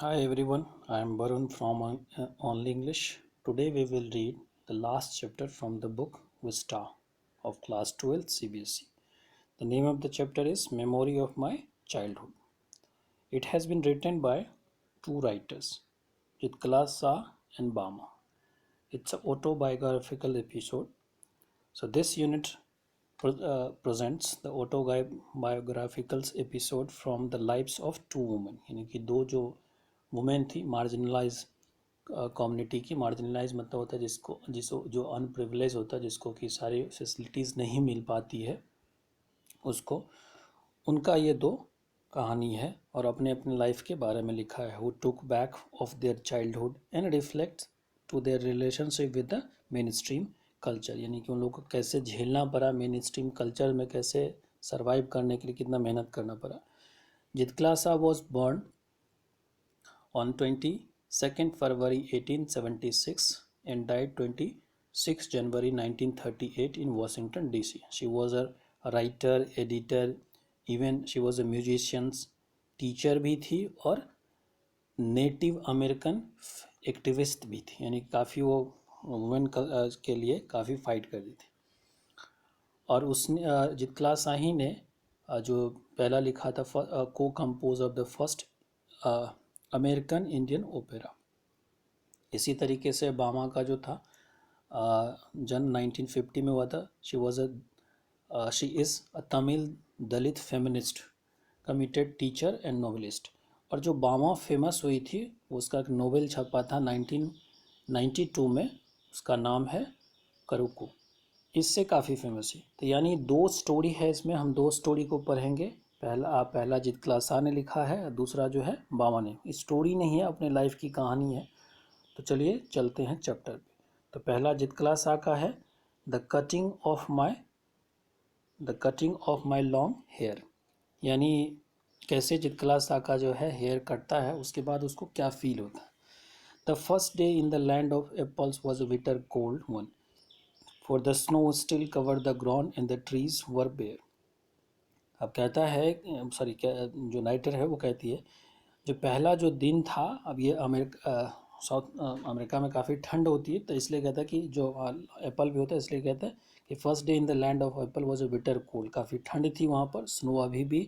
Hi everyone, I am Barun from Only English. Today we will read the last chapter from the book Vista of class 12 CBSE. The name of the chapter is Memory of My Childhood. It has been written by two writers, Jitkala Shah and Bama. It's an autobiographical episode. So this unit presents the autobiographical episode from the lives of two women, यानी कि दो जो women थी marginalise community की। Marginalise मतलब होता है जिसको जो अनप्रिविलेज होता है, जिसको कि सारी फैसिलिटीज़ नहीं मिल पाती है उसको। उनका ये दो कहानी है और अपने अपने लाइफ के बारे में लिखा है। Who took back of their childhood and reflect to their relationship with the mainstream culture, यानी कि उन लोगों को कैसे झेलना पड़ा, मेन स्ट्रीम कल्चर में कैसे सर्वाइव करने के लिए कितना मेहनत करना पड़ा। Jitkala Shah was born on 22nd February 1876 and died 26 January 1938 in Washington DC. She was a writer, editor, even she was a musician, teacher भी थी और नेटिव अमेरिकन एक्टिविस्ट भी थी, यानी काफ़ी वो वुमेन के लिए काफ़ी फाइट कर रही थी। और उसने जितकला शाही ने जो पहला लिखा था को compose of the first American Indian opera. इसी तरीके से बामा का जो था जन्म 1950 में हुआ था। She is a Tamil Dalit feminist, committed teacher and novelist. और जो बामा फेमस हुई थी उसका एक नोवेल छपा था 1992 में, उसका नाम है करुकू। इससे काफ़ी फेमस है। तो यानी दो स्टोरी है इसमें, हम दो स्टोरी को पढ़ेंगे। पहला जितकला शाह ने लिखा है और दूसरा जो है बामा ने। स्टोरी नहीं है, अपने लाइफ की कहानी है। तो चलिए चलते हैं चैप्टर पे। तो पहला जितकला शाह का है the cutting of my long hair, यानी कैसे जितकला शाह का जो है हेयर कटता है, उसके बाद उसको क्या फील होता है। The first day in the land of apples was a bitter cold one, for the snow still covered the ground and the trees were bare. अब कहता है जो राइटर है वो कहती है जो पहला जो दिन था, अब ये साउथ अमेरिका में काफ़ी ठंड होती है, तो इसलिए कहता है कि जो एप्पल भी होता है, इसलिए कहता है कि first day in the land of Apple was a bitter cold. काफ़ी ठंड थी वहाँ पर, स्नो अभी भी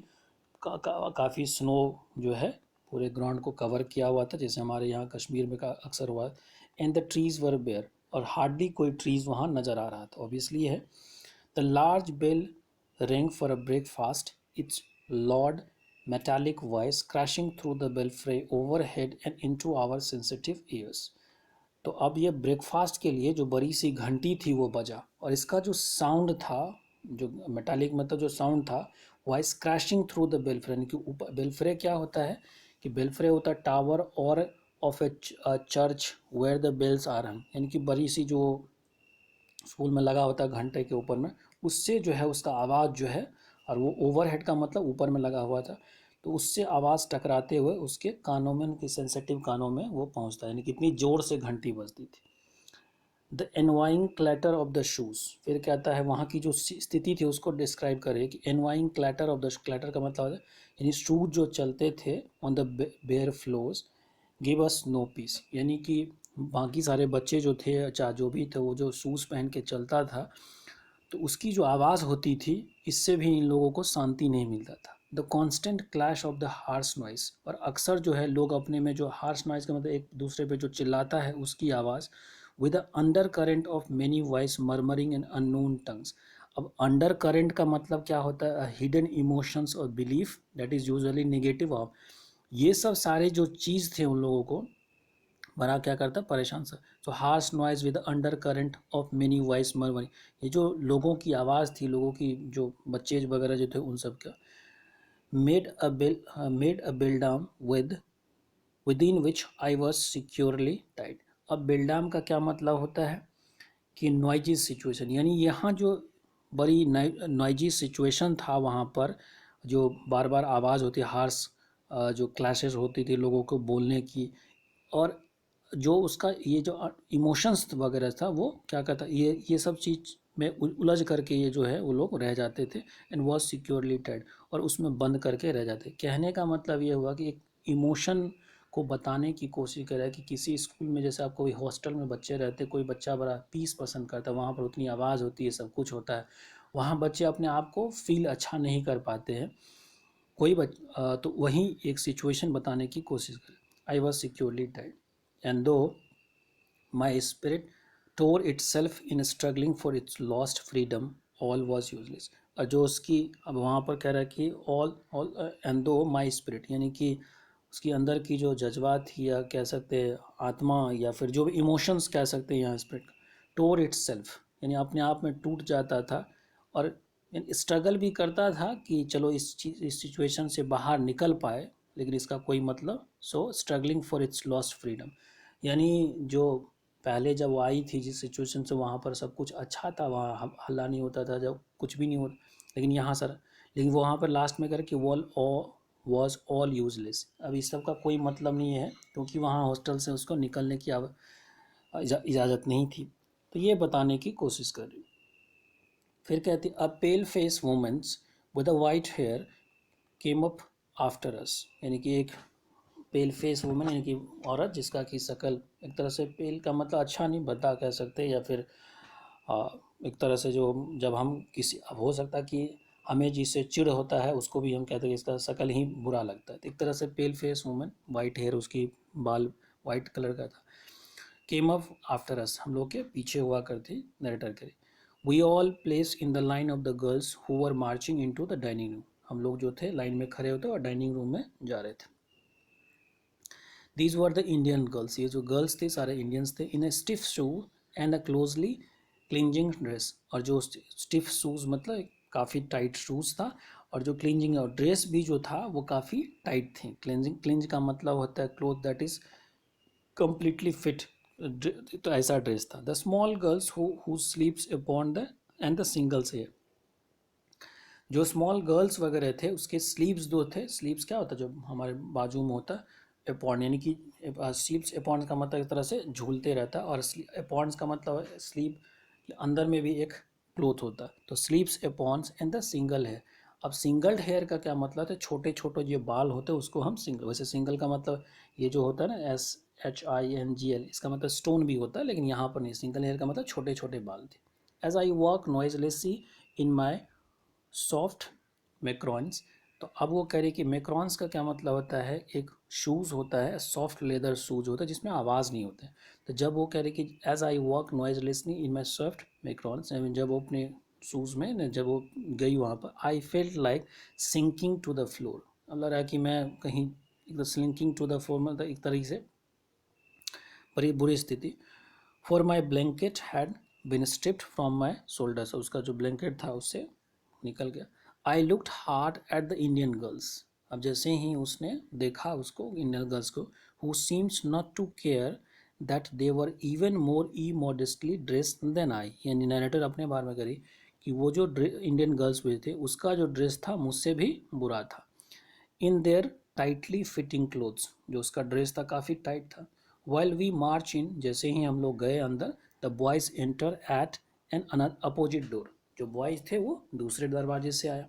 काफ़ी स्नो जो है पूरे ग्राउंड को कवर किया हुआ था, जैसे हमारे यहाँ कश्मीर में अक्सर हुआ। And the trees were bare, और हार्डली कोई ट्रीज़ वहाँ नज़र आ रहा था। ऑब्वियसली है। The large bell ring for a breakfast, it's loud metallic voice crashing through the belfry overhead and into our sensitive ears. तो अब ये ब्रेकफास्ट के लिए जो बड़ी सी घंटी थी वो बजा, और इसका जो साउंड था, जो मेटालिक मतलब जो साउंड था, वॉइस क्रैशिंग थ्रू द बेल्फ्रे, यानी कि ऊपर बेल्फ्रे क्या होता है कि बेल्फ्रे होता है टावर और of a church where the bells are hung, यानी कि बड़ी सी जो स्कूल में लगा होता है घंटे के ऊपर में, उससे जो है उसका आवाज़ जो है, और वो ओवरहेड का मतलब ऊपर में लगा हुआ था, तो उससे आवाज़ टकराते हुए उसके कानों में, उनके सेंसिटिव कानों में वो पहुंचता है, यानी कितनी ज़ोर से घंटी बजती थी। The annoying clatter of the shoes, फिर कहता है वहाँ की जो स्थिति थी उसको डिस्क्राइब करे कि annoying clatter of the, clatter का मतलब है यानी शूज जो चलते थे on the bare floors, give us no peace, यानी कि बाकी सारे बच्चे जो थे, चाहे जो भी थे, वो जो शूज़ पहन के चलता था तो उसकी जो आवाज़ होती थी, इससे भी इन लोगों को शांति नहीं मिलता था। The constant clash of the harsh noise, और अक्सर जो है लोग अपने में जो हार्श नॉइस का मतलब एक दूसरे पे जो चिल्लाता है उसकी आवाज़, with the under current of many voice murmuring in unknown tongues. अब अंडर करेंट का मतलब क्या होता है, हिडन इमोशंस और belief that is usually negative of. ये सब सारे जो चीज़ थे उन लोगों को बड़ा क्या करता, परेशान सा। तो harsh noise with under current of many voice murmuring, ये जो लोगों की आवाज़ थी, लोगों की जो बच्चे वगैरह जो थे उन सब का, made a bedlam within which I was securely tied. अब बिल्डाम का क्या मतलब होता है कि नॉइजी सिचुएशन, यानी यहाँ जो बड़ी नॉइजी सिचुएशन था वहाँ पर, जो बार बार आवाज़ होती, हार्श जो क्लैशेस होती थी लोगों को बोलने की, और जो उसका ये जो इमोशंस वगैरह था वो क्या कहता, ये सब चीज़ में उलझ करके ये जो है वो लोग रह जाते थे। एंड वॉज सिक्योरली टाइड, और उसमें बंद करके रह जाते। कहने का मतलब ये हुआ कि एक इमोशन को बताने की कोशिश कर रहा है कि किसी स्कूल में जैसे आप कोई हॉस्टल में बच्चे रहते, कोई बच्चा बड़ा पीस पसंद करता है, वहाँ पर उतनी आवाज़ होती है, सब कुछ होता है, वहाँ बच्चे अपने आप को फील अच्छा नहीं कर पाते हैं। तो वहीं एक सिचुएशन बताने की कोशिश करें। I was securely dead and though my spirit tore itself in struggling for its lost freedom, all was useless। और जो उसकी अब वहाँ पर कह रहा है कि all and though my spirit, यानी कि उसकी अंदर की जो जज्बात थी, या कह सकते हैं आत्मा, या फिर जो भी इमोशंस कह सकते हैं यहाँ स्पिरिट, टोर itself यानी अपने आप में टूट जाता था, और स्ट्रगल भी करता था कि चलो इस सिचुएशन से बाहर निकल पाए, लेकिन इसका कोई मतलब, so struggling for its lost freedom, यानी जो पहले जब वो आई थी जिस सिचुएशन से, वहाँ पर सब कुछ अच्छा था, वहाँ हल्ला नहीं होता था, जब कुछ भी नहीं होता, लेकिन यहाँ सर, लेकिन वो वहाँ पर लास्ट में कर कि वॉज ऑल यूजलेस, अब इस सब का कोई मतलब नहीं है, क्योंकि वहाँ हॉस्टल से उसको निकलने की इजाज़त नहीं थी। तो ये बताने की कोशिश कर रही। फिर कहती a pale face womens with a white hair came up after us, यानी कि एक पेल फेस वुमेन, यानी कि औरत जिसका कि शक्ल एक तरह से, पेल का मतलब अच्छा नहीं भद्दा कह सकते, या फिर एक तरह से जो, जब हम किसी, अब हो सकता है कि हमें जिससे चिढ़ होता है उसको भी हम कहते हैं कि इसका शक्ल ही बुरा लगता है, तो एक तरह से pale face women, white hair, उसकी बाल वाइट कलर का था, केम अप आफ्टर अस, हम लोग के पीछे हुआ करती, नरेटर करे। We all place in the line of the girls who were marching into the dining room, हम लोग जो थे लाइन में खड़े होते और डाइनिंग रूम में जा रहे थे। These were the Indian girls, ये जो गर्ल्स थे सारे इंडियंस थे, in a stiff shoe and a closely clinging dress, और जो स्टिफ शूज़ मतलब काफ़ी टाइट शूज़ था, और जो क्लिंजिंग और ड्रेस भी जो था वो काफ़ी टाइट थी। क्लिंज का मतलब होता है cloth that is completely fit, तो ऐसा ड्रेस था। The small girls who sleeps upon the and the singles hair, जो स्मॉल गर्ल्स वगैरह थे उसके स्लीव्स दो थे, स्लीव्स क्या होता है जो हमारे बाजू में होता है, अपॉन, यानी कि स्लीव्स अपॉन का मतलब एक तरह से झूलते रहता है, और अपॉन का मतलब स्लीव अंदर में भी एक क्लोथ होता है, तो स्लीव्स अपॉन्स एंड द सिंगल है। अब सिंगल्ड हेयर का क्या मतलब है, छोटे छोटे जो बाल होते हैं उसको हम सिंगल, वैसे सिंगल का मतलब ये जो होता है ना SHINGL, इसका मतलब स्टोन भी होता है, लेकिन यहाँ पर नहीं, सिंगल हेयर का मतलब छोटे छोटे बाल थे। As I walk noiselessly in my soft moccasins, तो अब वो कह रही कि मैक्रॉन्स का क्या मतलब होता है, एक शूज़ होता है, सॉफ्ट लेदर शूज़ होता है जिसमें आवाज़ नहीं होता है। तो जब वो कह रही कि as I walk noiselessly in my soft moccasins, जब वो अपने शूज़ में जब वो गई वहाँ पर, I felt like sinking to the floor, अब लग रहा है कि मैं कहीं सिंकिंग टू द फ्लोर, मतलब एक तरीके से बड़ी बुरी स्थिति। For my blanket had been stripped from my shoulders, उसका जो ब्लैंकेट था उससे निकल गया। I looked hard at the Indian girls, अब जैसे ही उसने देखा उसको, इंडियन गर्ल्स को, who seems not to care that they were even more immodestly dressed than I, यानी नरेटर अपने बारे में करी कि वो जो इंडियन गर्ल्स हुए थे उसका जो ड्रेस था मुझसे भी बुरा था। In their tightly fitting clothes, जो उसका ड्रेस था काफ़ी टाइट था। वाइल वी मार्च इन, जैसे ही हम लोग गए अंदर, the boys enter at an opposite door, जो बॉयज़ थे वो दूसरे दरवाजे से आया।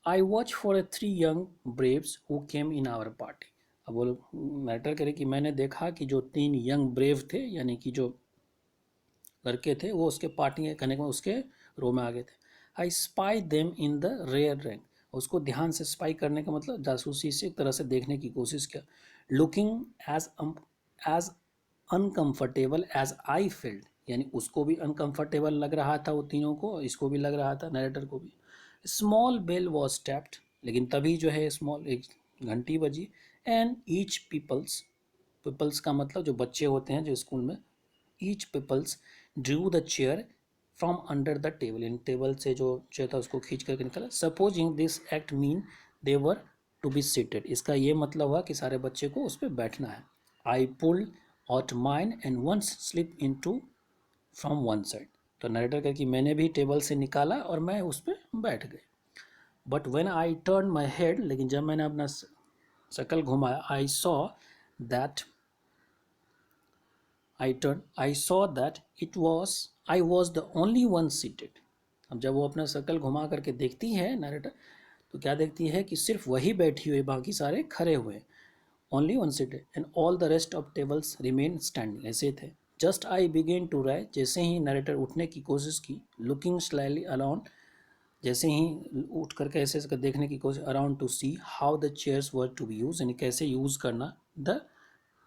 I watch for a 3 young braves who came in our party, अब वो मैटर करे कि मैंने देखा कि जो 3 यंग ब्रेव थे, यानी कि जो लड़के थे, वो उसके पार्टी करने के उसके रो में आ गए थे। I spy them in the rear rank, उसको ध्यान से स्पाई करने का मतलब जासूसी से एक तरह से देखने की कोशिश किया। Looking as uncomfortable as I felt, यानी उसको भी अनकम्फर्टेबल लग रहा था वो तीनों को, इसको भी लग रहा था, नरेटर को भी। स्मॉल बेल वॉज टैप्ड, लेकिन तभी जो है स्मॉल एक घंटी बजी, एंड ईच पीपल्स का मतलब जो बच्चे होते हैं जो स्कूल में, each peoples drew the chair from under the table, इन टेबल से जो चेयर था उसको खींच करके निकाला। Supposing this act mean they were to be seated, इसका ये मतलब हुआ कि सारे बच्चे को उस पर बैठना है। I pulled out mine and once slip in to from one side, तो नरेटर कह कि मैंने भी टेबल से निकाला और मैं उस पर बैठ गई। But when I turn my head, लेकिन जब मैंने अपना शक्ल घुमाया, that I saw that I was the only one seated। अब जब वो अपना सर्कल घुमा करके देखती है नरेटर, तो क्या देखती है कि सिर्फ वही बैठी हुई, बाकी सारे खड़े हुए। Only one seat and all the rest of tables remain standing, ऐसे थे. Just I began to rise, जैसे ही नरेटर उठने की कोशिश की, लुकिंग स्लाइटली अराउंड, जैसे ही उठ करके ऐसे कर देखने की कोशिश, around to see how the chairs were to be use, यानी कैसे यूज करना. The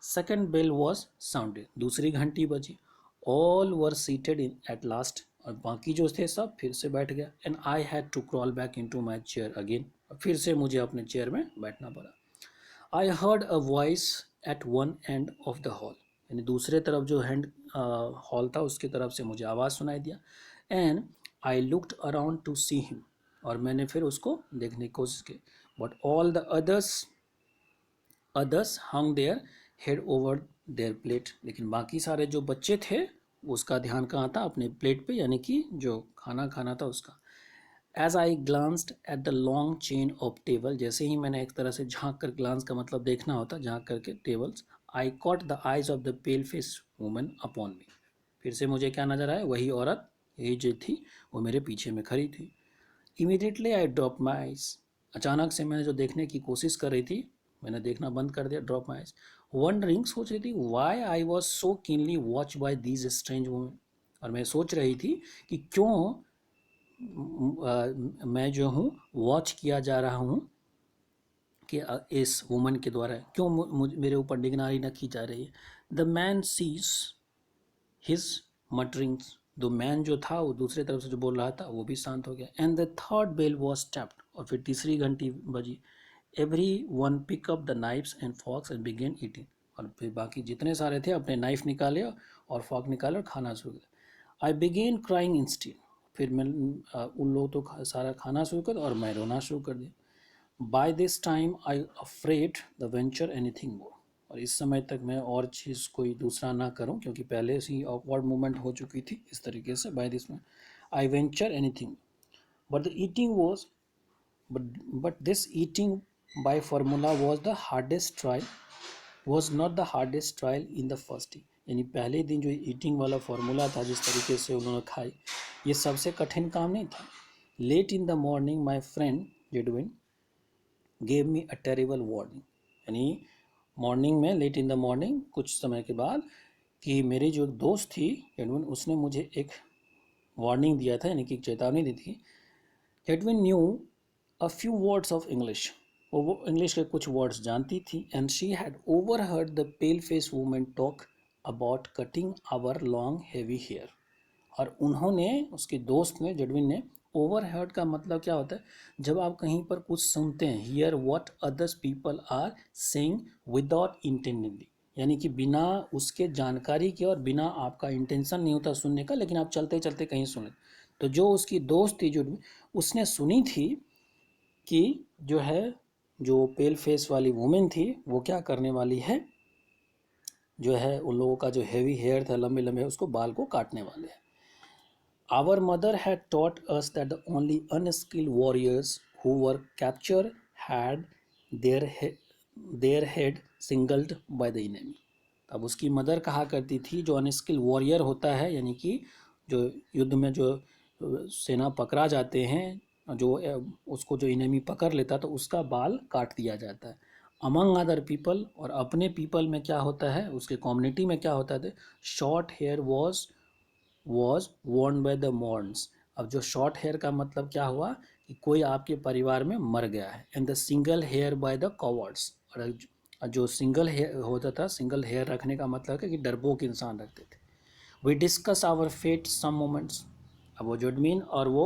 second bell was sounded, दूसरी घंटी बजी. All were seated in at last, और बाकी जो थे सब फिर से बैठ गया. And I had to crawl back in to my chair again, फिर से मुझे अपने चेयर में बैठना पड़ा. I heard a voice at one end of the hall, यानी दूसरे तरफ जो हैंड हॉल था उसकी तरफ से मुझे आवाज़ सुनाई दिया. And I looked around to see him, और मैंने फिर उसको देखने की कोशिश की. But all the others hung their head over their plate, लेकिन बाकी सारे जो बच्चे थे उसका ध्यान कहाँ था, अपने प्लेट पे, यानी कि जो खाना खाना था उसका. As I glanced at the long chain of table, जैसे ही मैंने एक तरह से झांक कर, ग्लांस का मतलब देखना होता, झांक करके tables. I caught the eyes of the pale face woman upon मी, फिर से मुझे क्या नजर आया, वही औरत, यही जो थी वो मेरे पीछे में खड़ी थी. Immediately I drop my eyes, अचानक से मैंने जो देखने की कोशिश कर रही थी, मैंने देखना बंद कर दिया. ड्रॉप माई आइज, वंडरिंग, सोच रही थी, why I was so keenly watch by these strange women, और मैं सोच रही थी कि क्यों मैं जो हूँ वॉच किया जा रहा हूँ कि इस वुमन के द्वारा, क्यों मेरे ऊपर निगरानी रखी जा रही है. The man cease his mutterings, दो मैन जो था वो दूसरे तरफ से जो बोल रहा था वो भी शांत हो गया. And the third bell was tapped, और फिर तीसरी घंटी बजी. Every one pick up the knifes and forks and began eating, और फिर बाकी जितने सारे थे अपने नाइफ निकाले और फॉक निकाले और खाना शुरू किया. आई बिगेन क्राइंग इंस्टेड, फिर मैं उन लोग तो सारा खाना शुरू कर और मैं रोना शुरू कर दिया. By this time I afraid the venture anything more, और इस समय तक मैं और चीज़ कोई दूसरा ना करूं, क्योंकि पहले से ही ऑकवर्ड मूवमेंट हो चुकी थी इस तरीके से. By this may I venture anything, but the eating was but this eating by formula was the hardest trial, was not the hardest trial in the first day, यानी पहले दिन जो ईटिंग वाला फार्मूला था जिस तरीके से उन्होंने खाई, ये सबसे कठिन काम नहीं था. Late in the morning my friend Judewin gave me a terrible warning, यानी मॉर्निंग में, लेट इन द मॉर्निंग, कुछ समय के बाद, कि मेरी जो दोस्त थी जेडविन, उसने मुझे एक वार्निंग दिया था, यानी कि चेतावनी दी थी. Judewin knew a few words of English, वो इंग्लिश के कुछ वर्ड्स जानती थी. And she had overheard the pale face woman talk about cutting our long heavy hair, और उन्होंने, उसके दोस्त ने, जेडविन ने, ओवरहर्ड का मतलब क्या होता है, जब आप कहीं पर कुछ सुनते हैं, hear what others people are saying without intendingly, यानी कि बिना उसके जानकारी के और बिना आपका इंटेंशन नहीं होता सुनने का, लेकिन आप चलते चलते कहीं सुने. तो जो उसकी दोस्त थी, जो उसने सुनी थी कि जो है, जो पेल फेस वाली वुमेन थी वो क्या करने वाली है, जो है उन लोगों का जो हैवी हेयर था, लंबे लंबे, उसको बाल को काटने वाले हैं. Our mother had taught us that the only unskilled warriors who were captured had their their head singled by the enemy. अब उसकी मदर कहा करती थी, जो अनस्किल वॉरियर होता है, यानी कि जो युद्ध में जो सेना पकड़ा जाते हैं, जो उसको जो इनेमी पकड़ लेता तो उसका बाल काट दिया जाता है. अमंग अदर पीपल, और अपने पीपल में क्या होता है, उसके कम्युनिटी में क्या होता है, short hair was worn by the mourners. अब जो शॉर्ट हेयर का मतलब क्या हुआ, कि कोई आपके परिवार में मर गया है. And the single hair by the cowards, और जो सिंगल हेयर होता था, सिंगल हेयर रखने का मतलब है कि डरपोक इंसान रखते थे. We discuss our fate some moments, अब वो जोडमीन और वो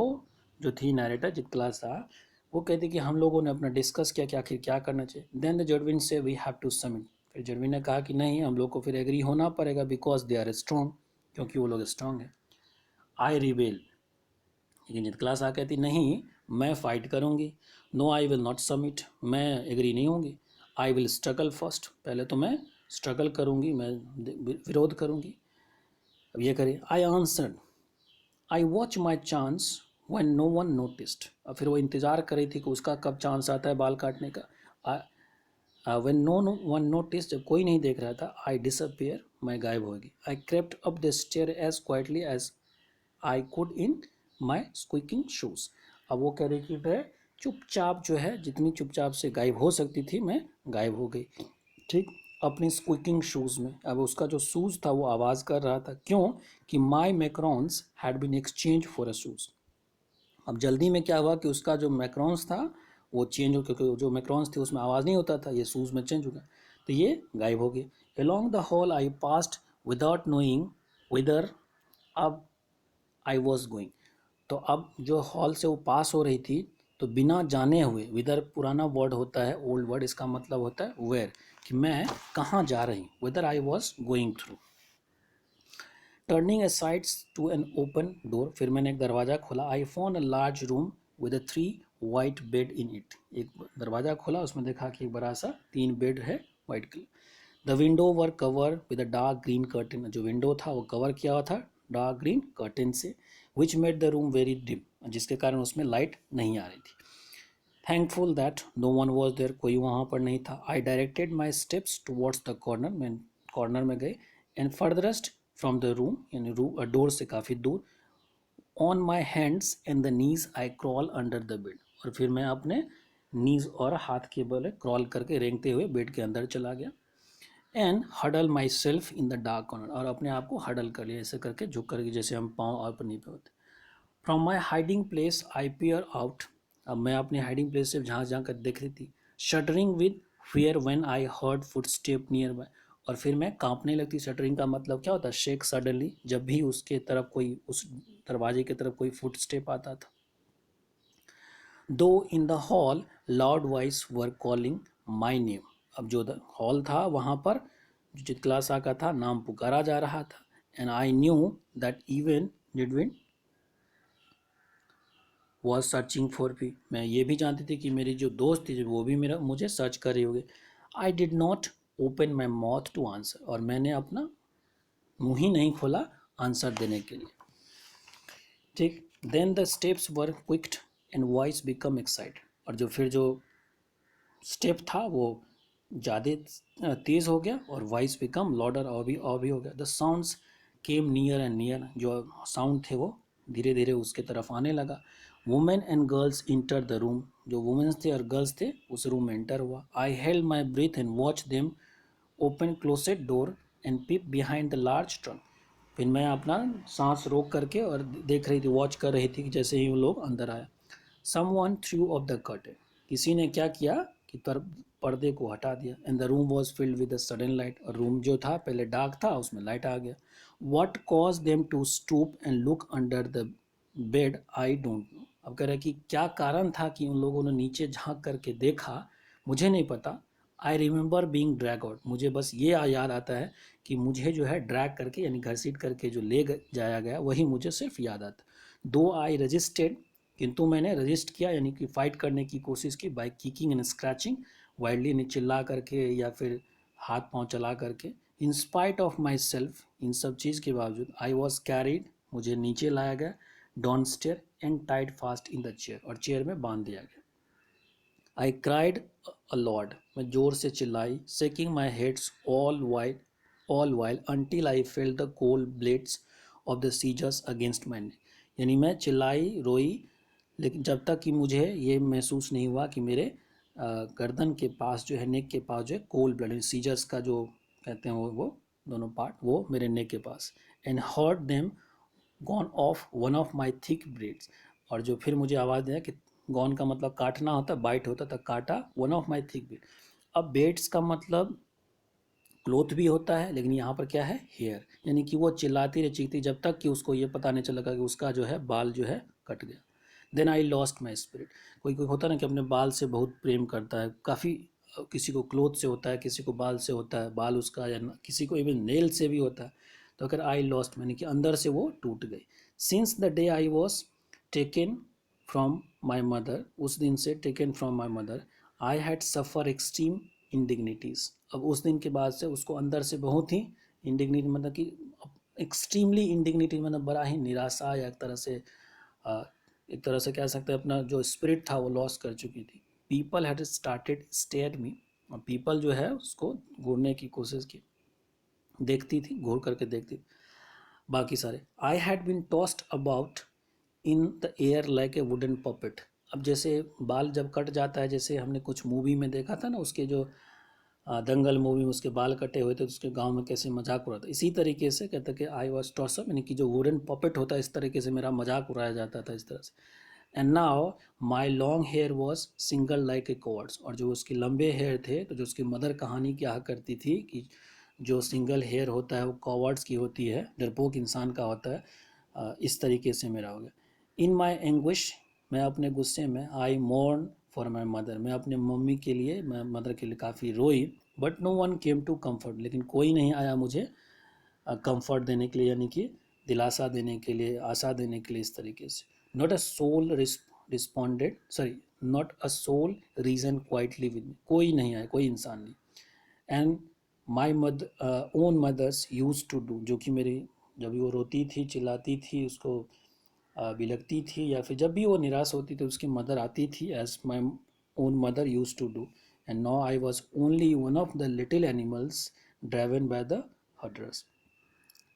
जो थी नरेटर जित क्लास था, वो कहते कि हम लोगों ने अपना डिस्कस किया कि आखिर क्या करना चाहिए. देन द जोडविन से वी हैव टू सबमिट, फिर जोडविन ने कहा कि नहीं, हम लोग को फिर एग्री होना पड़ेगा, बिकॉज दे आर स्ट्रॉन्ग, क्योंकि वो लोग स्ट्रॉन्ग हैं. आई रिबेल, लेकिन जित क्लास आ कहती नहीं, मैं फाइट करूंगी. No I will not submit, मैं एग्री नहीं होंगी. आई विल स्ट्रगल फर्स्ट, पहले तो मैं स्ट्रगल करूंगी, मैं विरोध करूंगी. अब ये करिए. I answered, I watch my chance when no one noticed, अब फिर वो इंतज़ार कर रही थी कि उसका कब चांस आता है बाल काटने का. व्हेन नो वन नोटिस, जब कोई नहीं देख रहा था. आई डिसअपियर, मैं गायब होगी. I crept up the stair as quietly as I could in my squeaking shoes. अब वो कह रही कि मैं चुपचाप, जो है जितनी चुपचाप से गायब हो सकती थी, मैं गायब हो गई. ठीक, अपनी स्क्विकिंग शूज़ में। अब उसका जो शूज़ था वो आवाज़ कर रहा था, क्यों कि my moccasins had been exchange for a shoes. अब जल्दी में क्या हुआ कि उसका जो मैक्रॉन्स था वो चेंज हो, क्योंकि जो मैक्रॉन्स थे उसमें आवाज़ नहीं होता था, ये शूज़ में चेंज हो गया, तो ये गायब हो गया। Along the hall I passed without knowing whither अब आई वॉज गोइंग। तो अब जो हॉल से वो पास हो रही थी, तो बिना जाने हुए, विदर पुराना वर्ड होता है, ओल्ड वर्ड, इसका मतलब होता है वेयर, कि मैं कहाँ जा रही हूँ, whether I was going through. Turning aside to an open door, फिर मैंने एक दरवाज़ा खोला। I found a large room with a 3 white bed in it. एक दरवाज़ा खोला, उसमें देखा कि एक बड़ा सा 3 बेड है white colour. The window were cover with a dark green curtain, जो विंडो था वो कवर किया हुआ था डार्क ग्रीन कर्टन से, which made the room very dim, जिसके कारण उसमें लाइट नहीं आ रही थी। Thankful that no one was there, कोई वहाँ पर नहीं था। I directed my steps towards the corner, मैं कॉर्नर में गए। And farthest from the room, यानी डोर से काफ़ी दूर। On my hands and the knees I crawl under the bed, और फिर मैं अपने नीज और हाथ के बल क्रॉल करके रेंगते हुए बेड के अंदर चला गया। And huddle myself in the dark corner, और अपने आप को हडल कर लिया, ऐसे करके झुक करके, जैसे हम पाँव और पन्नी पे होते। From my hiding place I pair out, अब मैं अपनी हाइडिंग प्लेस से झाँक झाँक कर देख रही थी। Shuttering with fear when I heard foot step near by, और फिर मैं कांपने लगती। शटरिंग का मतलब क्या होता है, शेक सडनली, जब भी उसके तरफ कोई, उस दरवाजे की तरफ कोई फुट स्टेप आता था। दो in the hall loud voice were calling my name, अब जो हॉल था वहाँ पर जो चित्तला सा का था नाम पुकारा जा रहा था। And I knew that even Judewin was searching for me, मैं ये भी जानती थी कि मेरी जो दोस्त थी वो भी मेरा मुझे सर्च कर रही होगी। I did not open my mouth to answer, और मैंने अपना मुंह ही नहीं खोला आंसर देने के लिए। ठीक, then the steps were quickened and voice become excited, और जो फिर जो स्टेप था वो ज़्यादा तेज़ हो गया, और वॉइस बिकम लॉडर, और भी हो गया। The sounds came near and near, जो साउंड थे वो धीरे धीरे उसके तरफ आने लगा। Women and girls enter the room, जो वुमेन्स थे और गर्ल्स थे उस रूम में एंटर हुआ। I held my breath and watch them open closed door and peep behind the large trunk, फिर मैं अपना सांस रोक करके और देख रही थी, वॉच कर रही थी कि जैसे ही वो लोग अंदर आया। Someone threw off the curtain, किसी ने क्या किया कि पर्दे को हटा दिया। And the room was filled with a sudden light, और रूम जो था पहले डार्क था उसमें लाइट आ गया। What cause them to stoop and look under the bed I don't know, अब कह रहे कि क्या कारण था कि उन लोगों ने नीचे झांक करके देखा, मुझे नहीं पता। I remember being drag out, मुझे बस ये याद आता है कि मुझे जो है ड्रैग करके यानी घसीट करके जो ले जाया गया वही मुझे सिर्फ याद आता। दो आई रजिस्टेड, किंतु मैंने रजिस्ट किया यानी कि फाइट करने की कोशिश की, by kicking and scratching, wildly ने चिल्ला करके या फिर हाथ पांव चला करके। In spite of myself, इन सब चीज़ के बावजूद, आई वॉज कैरिड, मुझे नीचे लाया गया, down stair and tied fast in the chair, और चेयर में बांध दिया गया। आई क्राइड अ लॉर्ड, मैं जोर से चिल्लाई, shaking my heads all while until I felt the cold blades of the scissors against my neck, यानी मैं चिल्लाई रोई, लेकिन जब तक कि मुझे ये महसूस नहीं हुआ कि मेरे गर्दन के पास जो है, नेक के पास जो है कोल्ड ब्लड, सीजर्स का जो कहते हैं वो दोनों पार्ट, वो मेरे नेक के पास। And heard them gone off one of my thick braids, और जो फिर मुझे आवाज़ दिया कि गॉन का मतलब काटना होता, बाइट होता था, काटा one of my thick bread. अब बेड्स का मतलब क्लोथ भी होता है, लेकिन यहाँ पर क्या है, हेयर, यानी कि वो चिल्लाती रही, चीखती, जब तक कि उसको ये पता नहीं चला कि उसका जो है बाल जो है कट गया। Then I lost my spirit, कोई कोई होता है ना कि अपने बाल से बहुत प्रेम करता है, काफ़ी किसी को क्लोथ से होता है, किसी को बाल से होता है, बाल उसका, या किसी को इवन नेल से भी होता है। तो अगर आई लॉस्ट मैंने कि अंदर से वो टूट गई। Since the day I was taken from my mother, उस दिन से taken from my mother, I had suffer extreme indignities, अब उस दिन के बाद से उसको अंदर से बहुत ही इंडिग्निटी, मतलब कि एक्सट्रीमली इंडिग्निटी, मतलब बड़ा ही निराशा, या एक तरह से कह सकते हैं अपना जो स्पिरिट था वो लॉस कर चुकी थी। पीपल हैड स्टार्टेड स्टेयर मी, और पीपल जो है उसको घूरने की कोशिश की, देखती थी, घूर करके देखती थी बाकी सारे। I had been tossed about in the air like a wooden puppet, अब जैसे बाल जब कट जाता है, जैसे हमने कुछ मूवी में देखा था ना, उसके जो दंगल मूवी में उसके बाल कटे हुए थे तो उसके गांव में कैसे मजाक उड़ा था, इसी तरीके से कहता कि आई वॉज टॉस अप, यानी कि जो वुडन पपेट होता है इस तरीके से मेरा मजाक उड़ाया जाता था इस तरह से। And now my long hair was single like a cords, और जो उसके लंबे हेयर थे तो जो उसकी मदर कहानी क्या करती थी कि जो सिंगल हेयर होता है वो कॉवर्ड्स की होती है, डरपोक इंसान का होता है। इस तरीके से मेरा हो गया। इन माई एंग्विश, मैं अपने गुस्से में, आई मोर्न फॉर माई मदर, मैं अपने मम्मी के लिए, मैं मदर के लिए काफ़ी रोई। But no one came to comfort, लेकिन कोई नहीं आया मुझे कंफर्ट देने के लिए, यानी कि दिलासा देने के लिए, आशा देने के लिए इस तरीके से। Not a soul responded, sorry, not a soul reason quietly with me, कोई नहीं आया, कोई इंसान नहीं। And my own mothers use to do, जो कि मेरी, जब भी वो रोती थी, चिल्लाती थी, उसको बिलखती थी, या फिर जब भी वो निराश होती तो उसकी मदर आती थी, as my own mother use to do. And now I was only one of the little animals driven by the herders.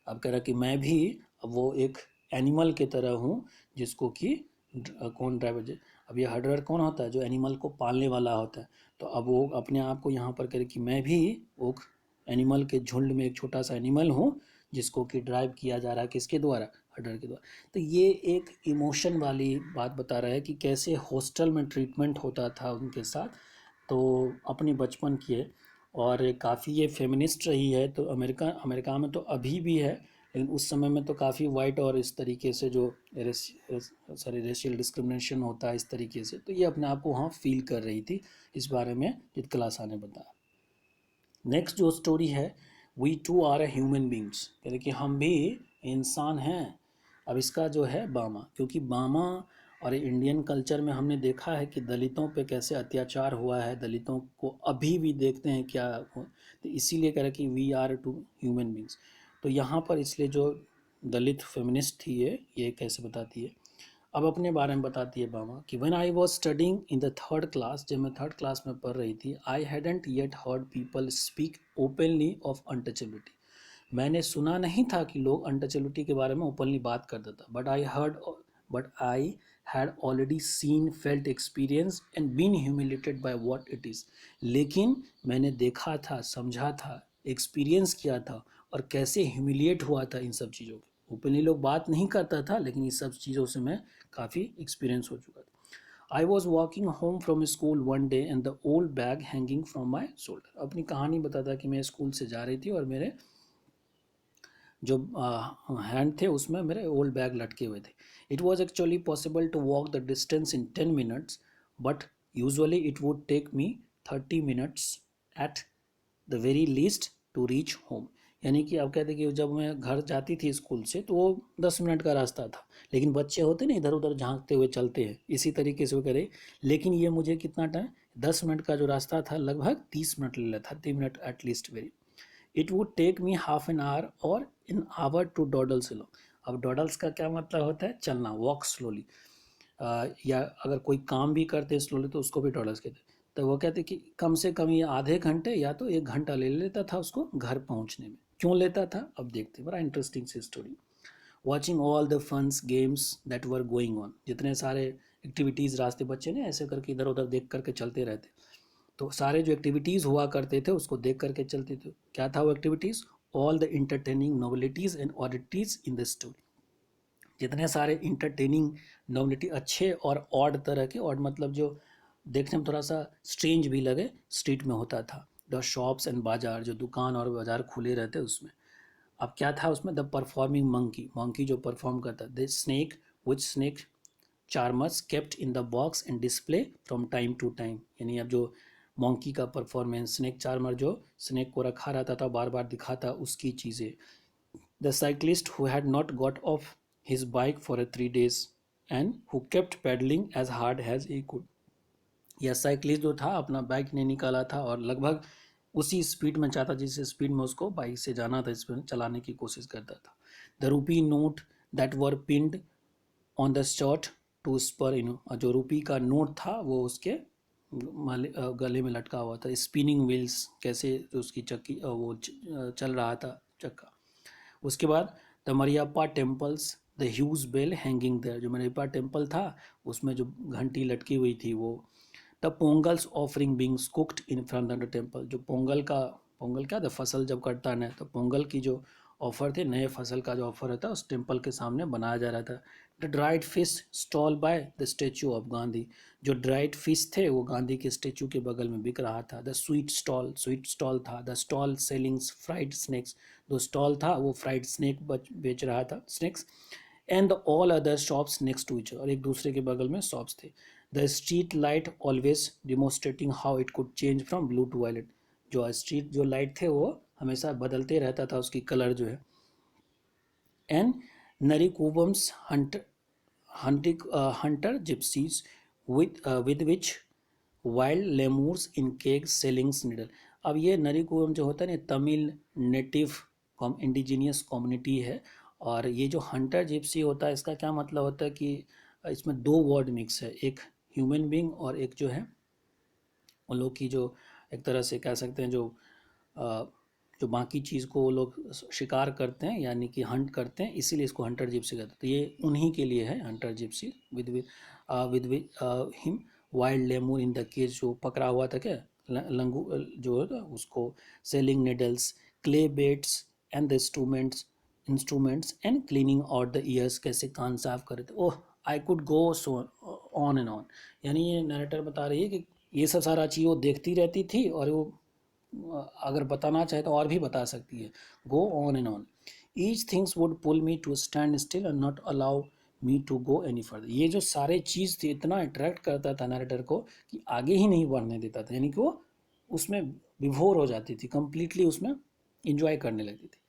अब कह रहा कि मैं भी अब वो एक एनिमल की तरह हूँ जिसको कि कौन ड्राइवर, अब ये हर्डर कौन होता है, जो एनिमल को पालने वाला होता है। तो अब वो अपने आप को यहाँ पर कह रहे कि मैं भी वो एनिमल के झुंड में एक छोटा सा एनिमल हूँ जिसको कि ड्राइव किया जा रहा है, किसके द्वारा, हर्डर के द्वारा। तो ये एक इमोशन वाली बात बता रहा है कि कैसे हॉस्टल में ट्रीटमेंट होता था उनके साथ। तो अपनी बचपन की है, और काफ़ी ये फेमिनिस्ट रही है, तो अमेरिका में तो अभी भी है, लेकिन उस समय में तो काफ़ी वाइट और इस तरीके से जो रेशियल डिस्क्रिमिनेशन होता है इस तरीके से, तो ये अपने आप को वहाँ फील कर रही थी। इस बारे में जित कलासा ने बताया। नेक्स्ट जो स्टोरी है, we to are a human beings, यानी कि हम भी इंसान हैं। अब इसका जो है बामा, क्योंकि बामा और इंडियन कल्चर में हमने देखा है कि दलितों पे कैसे अत्याचार हुआ है, दलितों को अभी भी देखते हैं क्या हो, तो इसीलिए कह रहे कि we are two human beings. तो यहाँ पर इसलिए जो दलित फेमिनिस्ट थी ये कैसे बताती है, अब अपने बारे में बताती है बामा कि when I was studying in the third class, जब मैं थर्ड क्लास में पढ़ रही थी, I hadn't yet heard people speak openly of untouchability, मैंने सुना नहीं था कि लोग अनटचेबिलिटी के बारे में ओपनली बात करता था। But I had already seen, felt, experience and been humiliated by what it is, लेकिन मैंने देखा था, समझा था, एक्सपीरियंस किया था, और कैसे ह्यूमिलिएट हुआ था इन सब चीज़ों के। ओपनली लोग बात नहीं करता था, लेकिन इस सब चीज़ों से मैं काफ़ी एक्सपीरियंस हो चुका था। I was walking home from school one day and the old bag hanging from my shoulder, अपनी कहानी बताता कि मैं स्कूल से जा रही थी और मेरे जो हैंड थे उसमें मेरे ओल्ड बैग लटके हुए थे। It was actually possible to walk the distance in 10 minutes, but usually it would take me 30 minutes at the very least to reach home, यानी कि अब कहते कि जब मैं घर जाती थी स्कूल से तो वो 10 मिनट का रास्ता था, लेकिन बच्चे होते ना इधर उधर झांकते हुए चलते हैं, इसी तरीके से वो करे, लेकिन ये मुझे कितना टाइम, 10 मिनट का जो रास्ता था लगभग 30 मिनट ले लेता, 30 minute at least very. It would take me half an hour और in hour to dawdle slow. अब डॉडल्स का क्या मतलब होता है, चलना, वॉक स्लोली, या अगर कोई काम भी करते हैं स्लोली तो उसको भी डॉडल्स कहते हैं। तो वो कहते कि कम से कम ये आधे घंटे या तो 1 घंटा ले लेता था उसको घर पहुंचने में। क्यों लेता था, अब देखते, बड़ा इंटरेस्टिंग सी story. Watching all the funs games that were going on, जितने सारे एक्टिविटीज़ रास्ते, बच्चे ने ऐसे करके इधर उधर देख करके चलते रहते, तो सारे जो एक्टिविटीज़ हुआ करते थे उसको देख करके चलते थे। क्या था वो activities, all the entertaining novelties and oddities in the story, जितने सारे इंटरटेनिंग नोवेलिटी, अच्छे और ऑड तरह के, ऑड मतलब जो देखने में थोड़ा सा स्ट्रेंज भी लगे, स्ट्रीट में होता था। द शॉप्स एंड बाजार, जो दुकान और बाजार खुले रहते उसमें। अब क्या था उसमें, द परफॉर्मिंग मंकी, मंकी जो परफॉर्म करता, the snake which snake charmers kept in the box and display from time to time, यानी अब जो मॉन्की का परफॉर्मेंस, स्नेक चार्मर जो स्नेक को रखा रहता था बार बार दिखाता उसकी चीज़ें। The cyclist who had not got off his bike for 3 days and who kept pedalling as hard as he could, यह साइक्लिस्ट जो था अपना बाइक नहीं निकाला था और लगभग उसी स्पीड में चाहता जिस स्पीड में उसको बाइक से जाना था, इस पर चलाने की कोशिश करता था। The rupee note that were pinned on the shirt to spur in, जो रुपी का नोट था वो उसके गले में लटका हुआ था। स्पिनिंग व्हील्स, कैसे उसकी चक्की वो चल रहा था चक्का। उसके बाद the Mariappa temples, the huge bell hanging there, जो मरियप्पा टेम्पल था उसमें जो घंटी लटकी हुई थी वो। The pongals offering beings cooked in front of the temple. जो पोंगल क्या था, फसल जब कटता है ना, तो पोंगल की जो ऑफर थे, नए फसल का जो ऑफर रहता है, उस टेम्पल के सामने बनाया जा रहा था। The dried fish stall by the statue of Gandhi. जो ड्राइड फिश थे वो गांधी के स्टेचू के बगल में बिक रहा था। द स्वीट स्टॉल था। The stall selling fried snacks. जो स्टॉल था वो फ्राइड स्नैक बेच रहा था, snacks. And the all other shops next to each, और एक दूसरे के बगल में शॉप्स थे। The street light always demonstrating how it could change from blue to violet. जो स्ट्रीट जो लाइट थे वो हमेशा बदलते रहता था, उसकी कलर जो है। And Narikuravas hunter gypsies with which wild lemurs in kegs selling needle। अब ये नरिकुबम जो होता है ना, तमिल नेटिव इंडिजीनियस कम्युनिटी है। और ये जो हंटर जिप्सी होता है, इसका क्या मतलब होता है कि इसमें दो वर्ड मिक्स है, एक ह्यूमन बींग और एक जो है उन लोग की जो एक तरह से कह सकते हैं जो अ, जो बाकी चीज़ को वो लोग शिकार करते हैं, यानी कि हंट करते हैं, इसीलिए इसको हंटर जिप्सी कहते हैं। तो ये उन्हीं के लिए है hunter gypsy. With with him wild lemur in the cage, जो पकड़ा हुआ था क्या, लंगू जो है उसको। Selling needles, clay beads and the instruments and cleaning out the ears, कैसे कान साफ करे थे। Oh, I could go so on and on. यानी ये नरेटर बता रही है कि ये सब सारा चीज़ वो देखती रहती थी, और वो अगर बताना चाहे तो और भी बता सकती है। Go on and on. Each things would pull me to stand still and not allow me to go any further. ये जो सारे चीज़ थे इतना अट्रैक्ट करता था नरेटर को कि आगे ही नहीं बढ़ने देता था, यानी कि वो उसमें विभोर हो जाती थी, कंप्लीटली उसमें इंजॉय करने लगती थी।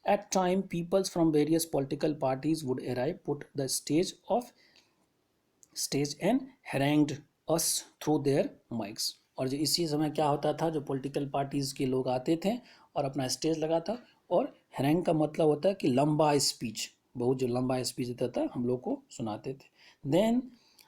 At time, peoples from various political parties would arrive, put the stage and harangued us through their mics। और जो इसी समय क्या होता था, जो पॉलिटिकल पार्टीज के लोग आते थे और अपना स्टेज लगा था। और हैरेंग का मतलब होता है कि लंबा स्पीच, बहुत जो लंबा स्पीच देता था हम लोग को सुनाते थे। Then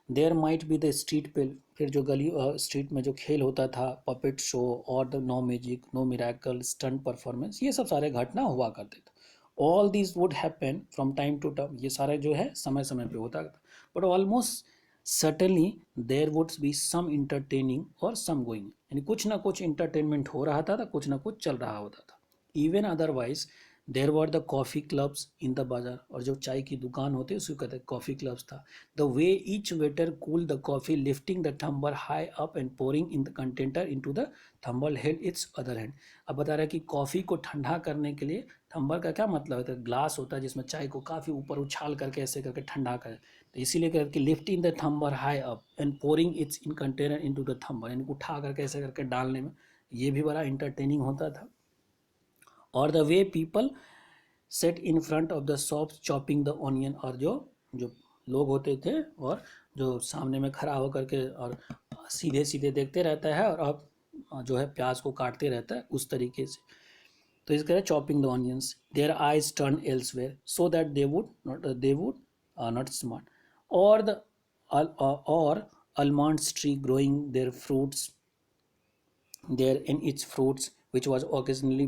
there might be the street पे, फिर जो गली स्ट्रीट में जो खेल होता था, पपेट शो और the no magic no miracle stunt performance, ये सब सारे घटना हुआ करते थे। All this would happen from time to time, ये सारे जो है समय समय पे होता था। But almost certainly there would be some entertaining or some going, यानी कुछ ना कुछ इंटरटेनमेंट हो रहा था, कुछ ना कुछ चल रहा होता था। Even otherwise there were the coffee clubs in the बाजार, और जो चाय की दुकान होती है उसको कहते हैं कॉफ़ी क्लब्स था। The way each waiter cool the coffee lifting the tumbler high up and pouring in the container into the tumbler held its other hand. अब बता रहा है कि कॉफ़ी को ठंडा करने के लिए थम्बर का क्या मतलब होता है, ग्लास होता है जिसमें चाय को काफ़ी ऊपर उछाल करके ऐसे करके ठंडा करे। तो इसीलिए करके lifting the tumbler high up and pouring its in container into the tumbler, यानी उठा करके ऐसे करके डालने में ये भी बड़ा इंटरटेनिंग होता था। और the way people set in front of the shop chopping the onion, और जो जो लोग होते थे और जो सामने में खड़ा होकर के और सीधे सीधे देखते रहता है और अब जो है प्याज को काटते रहता है उस तरीके से। तो इस कह chopping the onions, their eyes turn elsewhere so that they would not smart. और the or almonds tree growing their fruits there in its fruits which was occasionally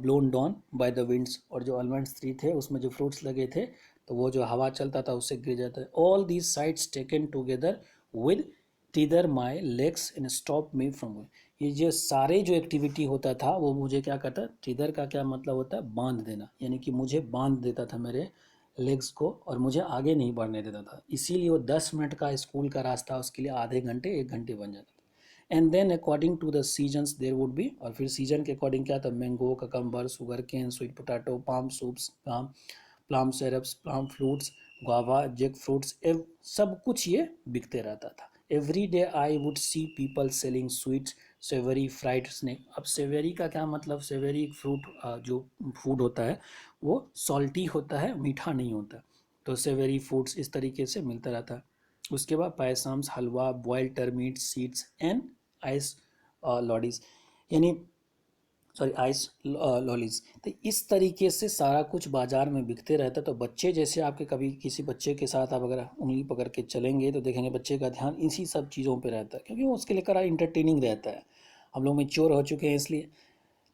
blown down by the winds। और जो almonds tree थे उसमें जो fruits लगे थे तो वो जो हवा चलता था उससे गिर जाता है। all these sights taken together with tether my legs and stop me from going। ये जो सारे जो एक्टिविटी होता था वो मुझे क्या करता, टीदर का क्या मतलब होता है, बांध देना, यानी कि मुझे बांध देता था मेरे लेग्स को और मुझे आगे नहीं बढ़ने देता था। इसीलिए वो 10 मिनट का स्कूल का रास्ता उसके लिए आधे घंटे 1 घंटे बन जाता था। And then according to the seasons there would be, और फिर सीजन के अकॉर्डिंग क्या था, mango, cucumber, sugar cane, sweet potato, palm soups, palm syrups, palm fruits, guava, jackfruits, सब कुछ ये बिकते रहता था। Every day I would see people selling sweets savoury fried snack. अब सेवरी का क्या मतलब, सेवरी फ्रूट जो फूड होता है वो सॉल्टी होता है, मीठा नहीं होता। तो सेवरी फूड्स इस तरीके से मिलता रहता है। उसके बाद payasams, halwa, boiled termite seeds and ice lollies, यानी सॉरी आइस लॉलीज। तो इस तरीके से सारा कुछ बाजार में बिकते रहता है। तो बच्चे जैसे आपके कभी किसी बच्चे के साथ आप अगर उंगली पकड़ के चलेंगे तो देखेंगे बच्चे का ध्यान इसी सब चीज़ों पे रहता है, क्योंकि वो उसके लिए करा इंटरटेनिंग रहता है। हम लोग मैच्योर हो चुके हैं इसलिए।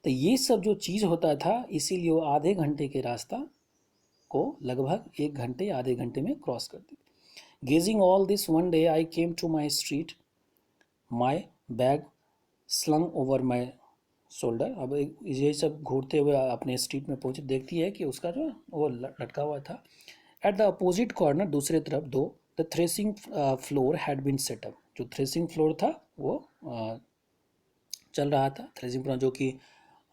तो ये सब जो चीज़ होता था इसीलिए वो आधे घंटे के रास्ता को लगभग 1 घंटे आधे घंटे में क्रॉस करते थे। Gazing all this one day I came to my street my bag slung over my shoulder. अब ये सब घूरते हुए अपने स्ट्रीट में पहुंचे, देखती है कि उसका जो वो लटका हुआ था। एट द अपोजिट कॉर्नर, दूसरे तरफ दो, the threshing floor had been set up. जो थ्रेसिंग फ्लोर था वो चल रहा था। थ्रेसिंग फ्लोर जो कि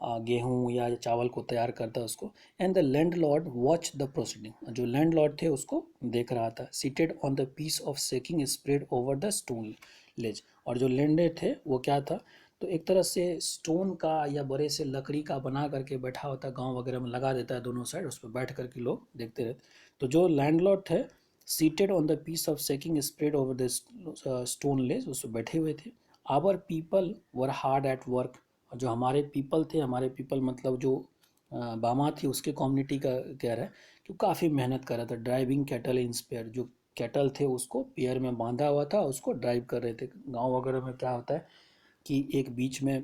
गेहूँ या चावल को तैयार करता है उसको। And the landlord watch the proceeding. जो लैंड लॉर्ड थे उसको देख रहा था। Seated on the piece of sacking spread over the stone ledge. और जो लैंड थे वो क्या था, तो एक तरह से स्टोन का या बड़े से लकड़ी का बना करके बैठा होता है, गांव वगैरह में लगा देता है दोनों साइड, उस पर बैठ करके लोग देखते रहते। तो जो लैंडलॉर्ड थे seated on the piece of sacking spread over the stone ledge, उस पर बैठे हुए थे। Our people were hard at work. और जो हमारे पीपल थे, हमारे पीपल मतलब जो बामा थी उसके कम्युनिटी का कह रहा है कि काफ़ी मेहनत कर रहा था। ड्राइविंग कैटल इन स्पेयर, जो कैटल थे उसको पेयर में बांधा हुआ था, उसको ड्राइव कर रहे थे। गांव वगैरह में क्या होता है कि एक बीच में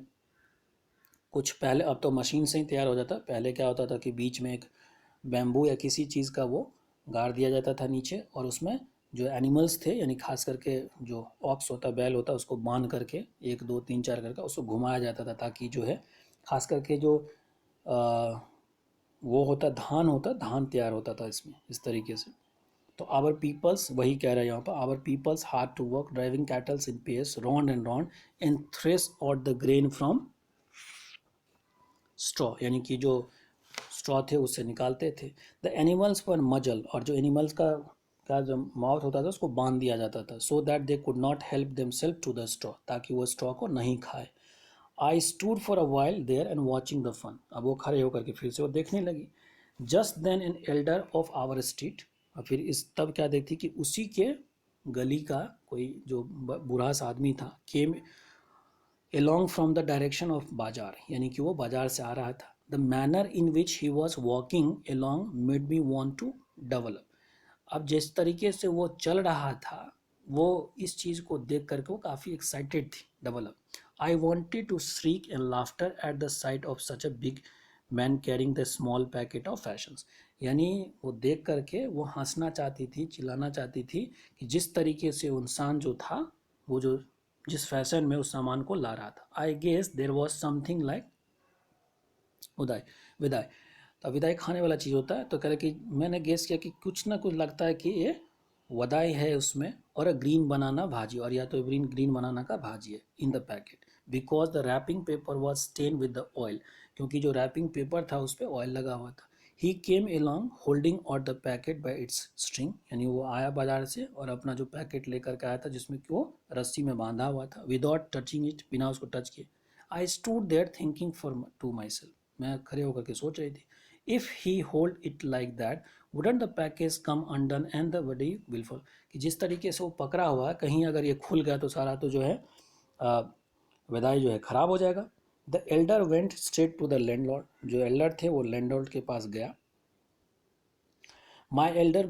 कुछ, पहले अब तो मशीन से ही तैयार हो जाता, पहले क्या होता था कि बीच में एक बैम्बू या किसी चीज़ का वो गाड़ दिया जाता था नीचे, और उसमें जो एनिमल्स थे यानी खास करके जो ऑक्स होता, बैल होता, उसको बांध करके 1 2 3 4 करके उसको घुमाया जाता था, ताकि जो है खास करके जो आ, वो होता धान होता, धान तैयार होता था इसमें, इस तरीके से। तो आवर पीपल्स, वही कह रहा है यहाँ पर, our peoples hard to work driving cattles in pairs round and thresh out the grain from straw, यानी कि जो स्ट्रॉ थे उससे निकालते थे। द एनिमल्स पर मजल, और जो एनिमल्स का जो माउथ होता था उसको बांध दिया जाता था, so that they could not help them self to the straw, ताकि वो स्ट्रॉ को नहीं खाए। I stood for a while there and watching the fun. अब वो खड़े होकर के फिर से वो देखने लगी। Just then an elder of our street, और फिर इस तब क्या देखती कि उसी के गली का कोई जो बूढ़ा सा आदमी था, केम along from the direction of बाजार, यानी कि वो बाजार से आ रहा था। The manner in which he was walking along made me want to develop. अब जिस तरीके से वो चल रहा था, वो इस चीज़ को देख करके वो काफ़ी एक्साइटेड थी। Develop, I wanted to shriek and laughter at the sight of such a big man carrying the small packet of fashions. यानी वो देख करके वो हंसना चाहती थी, चिल्लाना चाहती थी कि जिस तरीके से वो इंसान जो था, वो जो जिस फैशन में उस सामान को ला रहा था। I guess there was something like उदय विदाई। तो विदाई खाने वाला चीज़ होता है, तो कह रहे कि मैंने गेस किया कि कुछ ना कुछ लगता है कि ये वदाई है उसमें, और ग्रीन बनाना भाजी, और या तो ग्रीन ग्रीन बनाना का भाजी है in the packet, because the wrapping paper was stain with the oil, क्योंकि जो रैपिंग पेपर था उस पर ऑयल लगा हुआ था। He came along holding out the packet by its string, यानी वो आया बाजार से और अपना जो पैकेट लेकर के आया था जिसमें कि वो रस्सी में बांधा हुआ था, विदाउट टचिंग इट, बिना उसको टच किए। I stood there thinking for to my self, मैं खड़े होकर के सोच रही थी, if he hold it like that wouldn't the package come undone and the vadai will fall. कि जिस तरीके से वो पकड़ा हुआ है, कहीं अगर ये खुल गया तो सारा तो जो है विदाई जो है ख़राब हो जाएगा। The elder went straight to the landlord, जो एल्डर थे वो लैंडलॉर्ड के पास गया। My elder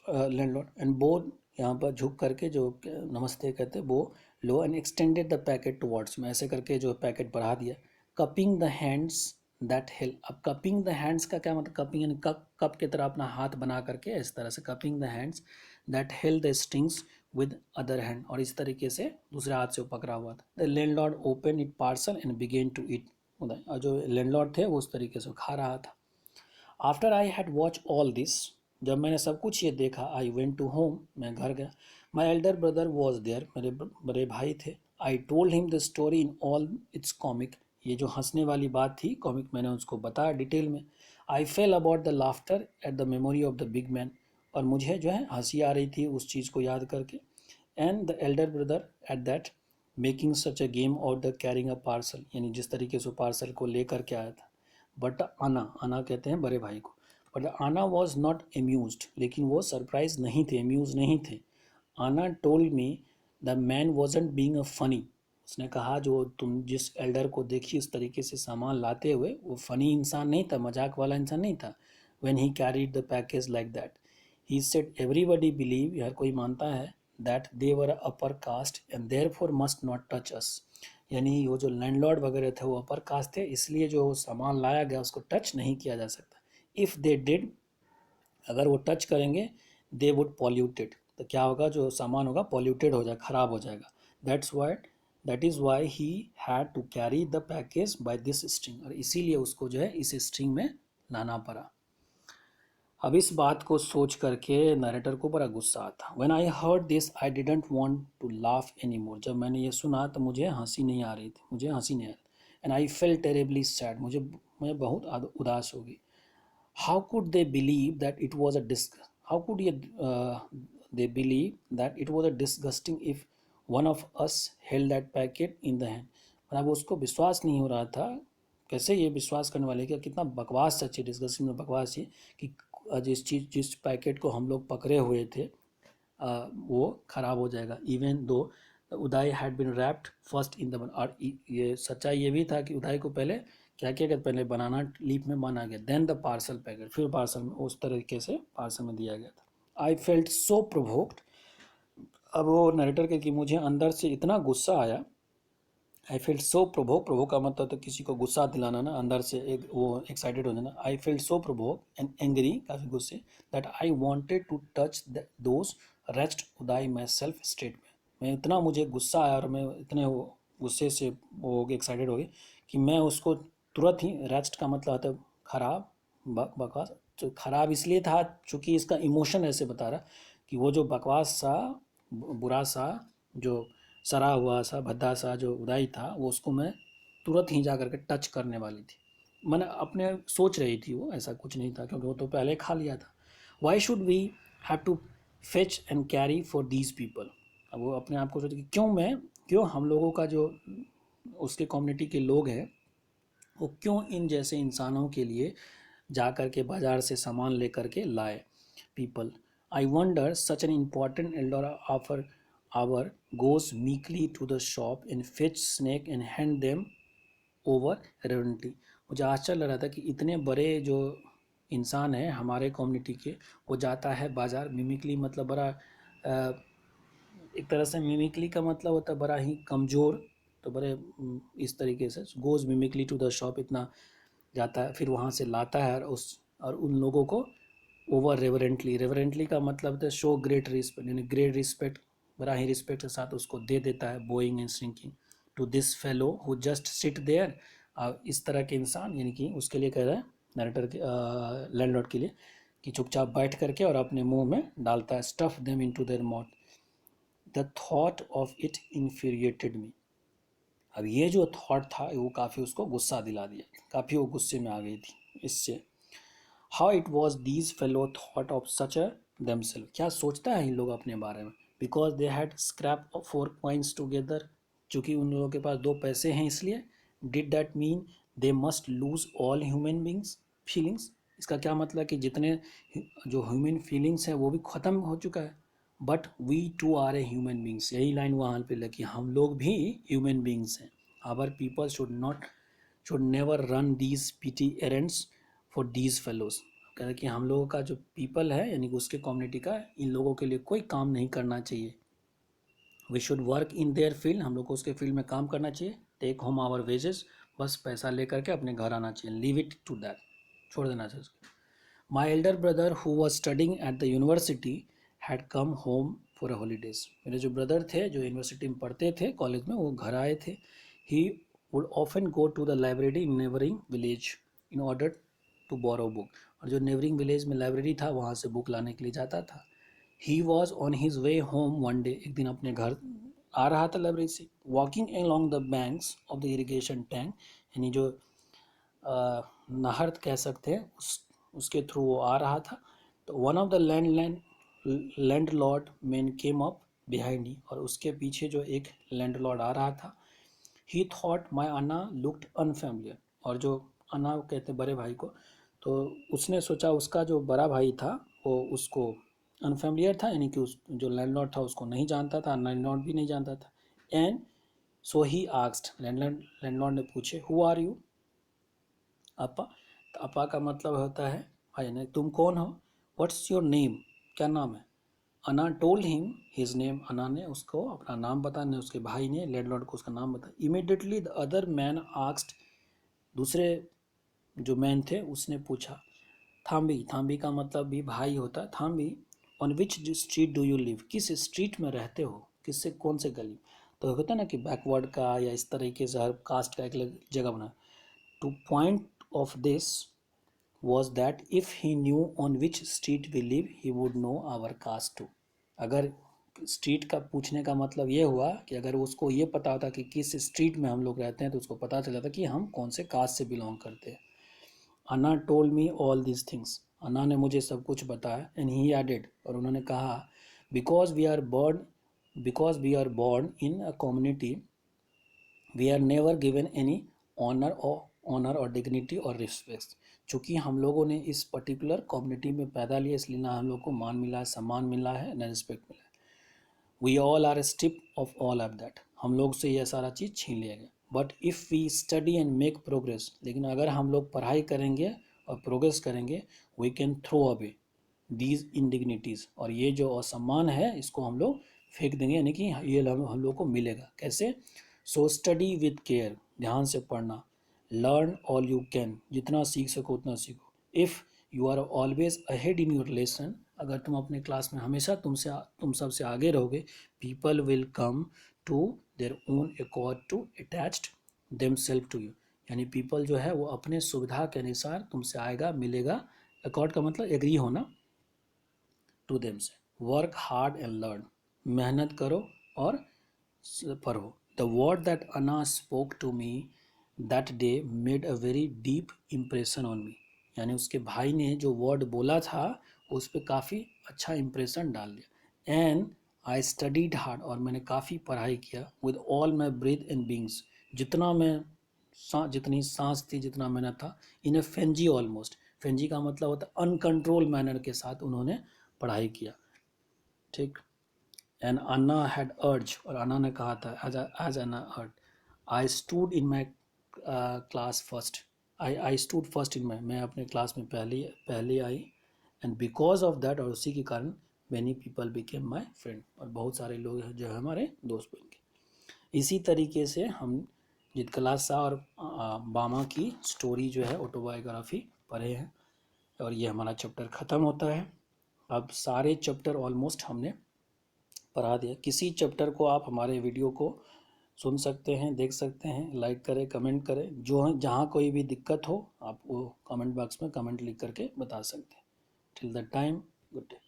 landlord and both, यहाँ पर झुक करके जो नमस्ते कहते वो लो, and extended the packet towards me, ऐसे करके जो पैकेट बढ़ा दिया। Cupping the hands that help. अब कपिंग द हैंड्स का क्या मतलब, कपिंग यानी कप की तरह अपना हाथ बना करके इस तरह से, cupping the hands that held the strings with other hand, और इस तरीके से दूसरे हाथ से वो पकड़ा हुआ था। The landlord open it parcel and began to eat. और जो लैंडलॉर्ड थे वो उस तरीके से खा रहा था। After I had watch all this, जब मैंने सब कुछ ये देखा, आई वेंट टू होम, मैं घर गया। My elder brother was there, मेरे बड़े भाई थे। I told him the story in all its comic, ये जो हंसने वाली बात थी कॉमिक, मैंने उसको बताया डिटेल में। I fell about the laughter at the memory of the big man, और मुझे जो है हंसी आ रही थी उस चीज़ को याद करके। And the Elder brother at that making such a game out the carrying a parcel, यानी जिस तरीके से पार्सल को लेकर के आया था। बट आना, आना कहते हैं बड़े भाई को। बट आना वॉज नॉट एम्यूज्ड, लेकिन वो सरप्राइज नहीं थे, एम्यूज नहीं थे। आना told me the man wasn't being a funny, उसने कहा जो तुम जिस एल्डर को देखी उस तरीके से सामान लाते हुए, वो फनी इंसान नहीं था, मजाक वाला इंसान नहीं था। When he carried the package like that he said everybody believe, हर कोई मानता है, that they were upper caste and therefore must not touch us, यानी वो जो लैंडलॉर्ड वगैरह थे वो अपर कास्ट थे, इसलिए जो सामान लाया गया उसको टच नहीं किया जा सकता। इफ़ दे डिड, अगर वो टच करेंगे, दे वुड पॉल्यूटेड, तो क्या होगा, जो सामान होगा पॉल्यूटेड हो जाएगा, ख़राब हो जाएगा। That's why that is why he had to carry the package by this string, और इसीलिए उसको जो है इस स्ट्रिंग में लाना पड़ा। अब इस बात को सोच करके नरेटर को बड़ा गुस्सा आता। When I heard this I didn't want to laugh any more, जब मैंने ये सुना तो मुझे हंसी नहीं आ रही थी, मुझे हंसी नहीं आ रही। And I felt terribly sad, मैं बहुत उदास हो गई। How could they believe that it was a disc how could ये they believe that it was a disgusting if one of us held that packet in the hand. मतलब उसको विश्वास नहीं हो रहा था, कैसे ये विश्वास करने वाले, क्या कितना बकवास सच्ची डिस्गस्टिंग में बकवास ये कि जिस पैकेट को हम लोग पकड़े हुए थे वो ख़राब हो जाएगा। Even though Uday had been wrapped first in the, और ये सच्चाई ये भी था कि उदय को पहले क्या किया गया, पहले बनाना लीफ में माना गया, देन द पार्सल पैकेट, फिर पार्सल में उस तरीके से पार्सल में दिया गया था। आई फेल्ट सो प्रोवोक्ड, अब वो नरेटर के कि मुझे अंदर से इतना गुस्सा आया। आई फील्ड सो प्रोवोक का मतलब तो किसी को गुस्सा दिलाना ना, अंदर से एक वो एक्साइटेड हो जाना। I felt so provoke and angry, काफ़ी गुस्से, that I wanted to touch those rest vadai myself straight में। मैं इतना, मुझे गुस्सा आया और मैं इतने गुस्से से वो हो गए, एक्साइटेड हो गए कि मैं उसको तुरंत ही, रेस्ट का मतलब होता है खराब, बकवास, तो खराब इसलिए था चूँकि इसका इमोशन ऐसे बता रहा कि वो जो बकवास सा बुरा सा जो सरा हुआ सा भद्दा सा जो उदाई था वो उसको मैं तुरंत ही जा करके टच करने वाली थी। मैंने अपने सोच रही थी, वो ऐसा कुछ नहीं था क्योंकि वो तो पहले खा लिया था। Why should we have to fetch and carry for these people. अब वो अपने आप को सोचते कि क्यों हम लोगों का जो उसके कम्युनिटी के लोग हैं वो क्यों इन जैसे इंसानों के लिए जा कर के बाज़ार से सामान ले करके लाए। People, I wonder such an important elder of our goes meekly to the shop and fetch snake and hand them over reverently। मुझे आश्चर्य लग रहा था कि इतने बड़े जो इंसान है हमारे कम्युनिटी के, वो जाता है बाज़ार, मिमिकली मतलब बड़ा एक तरह से मिमिकली का मतलब होता है बड़ा ही कमज़ोर, तो बड़े इस तरीके से गोज़ मिमिकली टू द शॉप, इतना जाता है, फिर वहाँ से लाता है और उन लोगों को ओवर रेवरेंटली का मतलब होता है शो ग्रेट रिस्पेक्ट, यानी ग्रेट रिस्पेक्ट, बड़ा ही रिस्पेक्ट के साथ उसको दे देता है, bowing and shrinking to this fellow who just sit there. इस तरह के इंसान, यानी कि उसके लिए कह रहा है नरेटर के लैंडलॉर्ड के लिए कि चुपचाप बैठ करके और अपने मुंह में डालता है, stuff them into their mouth. The thought of it infuriated me. अब ये जो थॉट था वो काफ़ी उसको गुस्सा दिला दिया, काफ़ी वो गुस्से में आ गई थी इससे। How it was these fellow thought of such a themself, क्या सोचता है इन लोग अपने बारे में। Because they had scrap 4 coins together, चूँकि उन लोगों के पास 2 पैसे हैं इसलिए। Did that mean they must lose all human beings feelings, इसका क्या मतलब कि जितने जो ह्यूमन फीलिंग्स हैं वो भी ख़त्म हो चुका है। But we to are a human beings, यही लाइन वहाँ पे लगी, हम लोग भी ह्यूमन बींग्स हैं। Our people should never run these petty errands for these fellows. कह रहे कि हम लोगों का जो पीपल है यानी कि उसके कम्युनिटी का, इन लोगों के लिए कोई काम नहीं करना चाहिए। We should work in their field, हम लोग को उसके फील्ड में काम करना चाहिए। टेक होम आवर वेजेस, बस पैसा ले करके अपने घर आना चाहिए। लीव इट टू दैट, छोड़ देना चाहिए उसको। माई elder brother who was studying at the university had come home for holidays. मेरे जो ब्रदर थे जो यूनिवर्सिटी में पढ़ते थे कॉलेज में, वो घर आए थे। He would often go to the library in neighbouring village in order to borrow book, और जो नेबरिंग विलेज में लाइब्रेरी था वहाँ से बुक लाने के लिए जाता था। He was on his way home one day, एक दिन अपने घर आ रहा था लाइब्रेरी से। Walking along the banks of the irrigation tank, यानी जो नहर कह सकते हैं उसके थ्रू वो आ रहा था। तो one of the landlord man came up behind he, और उसके पीछे जो एक लैंडलॉर्ड आ रहा था। He thought my anna looked unfamiliar, और जो अन्ना कहते बड़े भाई को, तो उसने सोचा उसका जो बड़ा भाई था वो उसको अनफेमिलियर था, यानी कि उस जो लैंडलॉर्ड था उसको नहीं जानता था, लैंडलॉर्ड भी नहीं जानता था। And so he asked, landlord ने पूछे हु आर यू, अपा। तो अपा का मतलब होता है भाई, ने तुम कौन हो, व्हाट्स योर नेम, क्या नाम है। अना टोल्ड हिम हिज नेम, अना ने उसको अपना नाम बताने, उसके भाई ने लैंडलॉर्ड को उसका नाम बताया। Immediately the other man asked, दूसरे जो मैन थे उसने पूछा, थाम्बी, थाम्बी का मतलब भी भाई होता है, thambi on which street do you live, किस स्ट्रीट में रहते हो, किससे कौन से गली। तो होता है ना कि बैकवर्ड का या इस तरीके से हर कास्ट का एक अलग जगह बना। To point of this was that if he knew on which street we live he would know our caste too. अगर स्ट्रीट का पूछने का मतलब ये हुआ कि अगर उसको ये पता होता कि किस स्ट्रीट में हम लोग रहते हैं तो उसको पता चल जाता कि हम कौन से कास्ट से बिलोंग करते हैं। Anna told me all these things, अन्ना ने मुझे सब कुछ बताया। एंड ही एडेड, और उन्होंने कहा, because we are born in a community we are never given any honour or dignity or respect. चूँकि हम लोगों ने इस पर्टिकुलर कम्युनिटी में पैदा लिया, इसलिए ना हम लोग को मान मिला है, सम्मान मिला है, ना रिस्पेक्ट मिला है। We all are strip of all of that, हम लोग से यह सारा चीज़ छीन लिया गया। But if we study and make progress, लेकिन अगर हम लोग पढ़ाई करेंगे और प्रोग्रेस करेंगे, we can throw away these indignities, और ये जो असम्मान है इसको हम लोग फेंक देंगे, यानी कि ये हम लोग को मिलेगा। कैसे? सो स्टडी विद केयर, ध्यान से पढ़ना। लर्न ऑल यू कैन, जितना सीख सको उतना सीखो। If you are always ahead in your lesson, अगर तुम अपने क्लास में हमेशा तुम सबसे आगे रहोगे, people will come to their own accord to attached themselves to you, यानी पीपल जो है वो अपने सुविधा के अनुसार तुमसे आएगा, मिलेगा। अकॉर्ड का मतलब एग्री होना, टू देम से। वर्क हार्ड एंड लर्न, मेहनत करो और पढ़ो। The word that Anna spoke to me that day made a very deep impression on me, यानी उसके भाई ने जो वर्ड बोला था उस पर काफ़ी अच्छा इम्प्रेशन डाल दिया। एंड आई स्टडीड हार्ड, और मैंने काफ़ी पढ़ाई किया। With all my breath and beings, जितनी सांस थी, जितना मेहनत था। इन ए फेंजी ऑलमोस्ट, फेंजी का मतलब होता है अनकंट्रोल मैनर के साथ उन्होंने पढ़ाई किया। ठीक। एंड अन्ना हैड अर्ज, और अन्ना ने कहा था, as anna urge, I stood in my class first, I stood first in my, मैं अपने क्लास में पहले आई। एंड बिकॉज ऑफ दैट, और उसी के कारण, many people became my friend, और बहुत सारे लोग जो है हमारे दोस्त बन गए। इसी तरीके से हम जितकला शाह और बामा की स्टोरी जो है ऑटोबायोग्राफी पढ़े हैं, और ये हमारा चैप्टर ख़त्म होता है। अब सारे चैप्टर ऑलमोस्ट हमने पढ़ा दिया। किसी चैप्टर को आप हमारे वीडियो को सुन सकते हैं, देख सकते हैं, लाइक करें, कमेंट करें। जहाँ कोई भी दिक्कत हो आप वो कमेंट बॉक्स में कमेंट लिख करके बता सकते हैं। Till the time, good day.